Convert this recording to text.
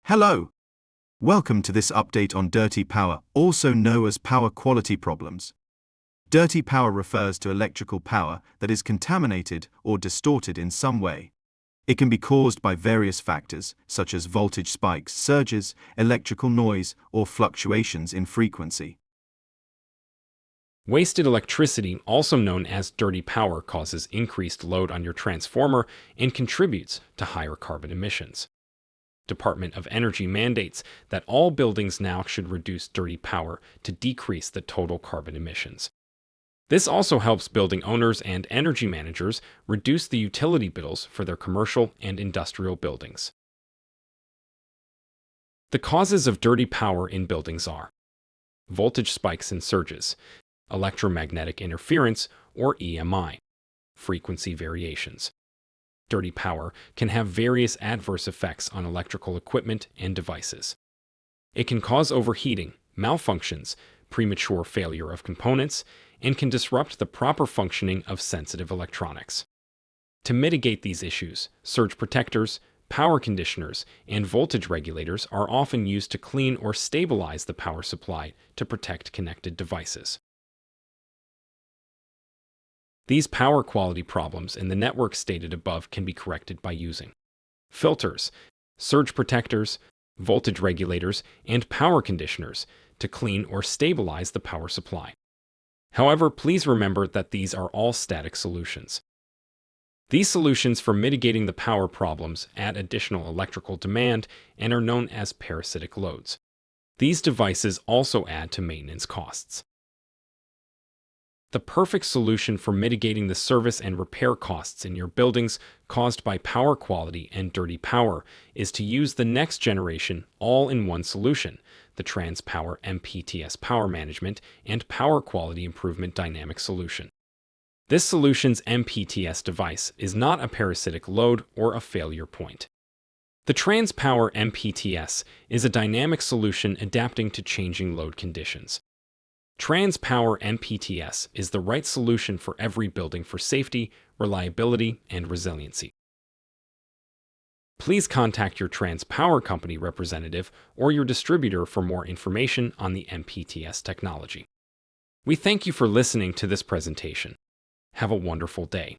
Hello! Welcome to this update on dirty power, also known as power quality problems. Dirty power refers to electrical power that is contaminated or distorted in some way. It can be caused by various factors, such as voltage spikes, surges, electrical noise, or fluctuations in frequency. Wasted electricity, also known as dirty power, causes increased load on your transformer and contributes to higher carbon emissions. Department of Energy mandates that all buildings now should reduce dirty power to decrease the total carbon emissions. This also helps building owners and energy managers reduce the utility bills for their commercial and industrial buildings. The causes of dirty power in buildings are voltage spikes and surges, electromagnetic interference or EMI, frequency variations. Dirty power can have various adverse effects on electrical equipment and devices. It can cause overheating, malfunctions, premature failure of components, and can disrupt the proper functioning of sensitive electronics. To mitigate these issues, surge protectors, power conditioners, and voltage regulators are often used to clean or stabilize the power supply to protect connected devices. These power quality problems in the network stated above can be corrected by using filters, surge protectors, voltage regulators, and power conditioners to clean or stabilize the power supply. However, please remember that these are all static solutions. These solutions for mitigating the power problems add additional electrical demand and are known as parasitic loads. These devices also add to maintenance costs. The perfect solution for mitigating the service and repair costs in your buildings caused by power quality and dirty power is to use the next generation all-in-one solution, the TransPower MPTS Power Management and Power Quality Improvement Dynamic Solution. This solution's MPTS device is not a parasitic load or a failure point. The TransPower MPTS is a dynamic solution adapting to changing load conditions. TransPower MPTS is the right solution for every building for safety, reliability, and resiliency. Please contact your TransPower company representative or your distributor for more information on the MPTS technology. We thank you for listening to this presentation. Have a wonderful day.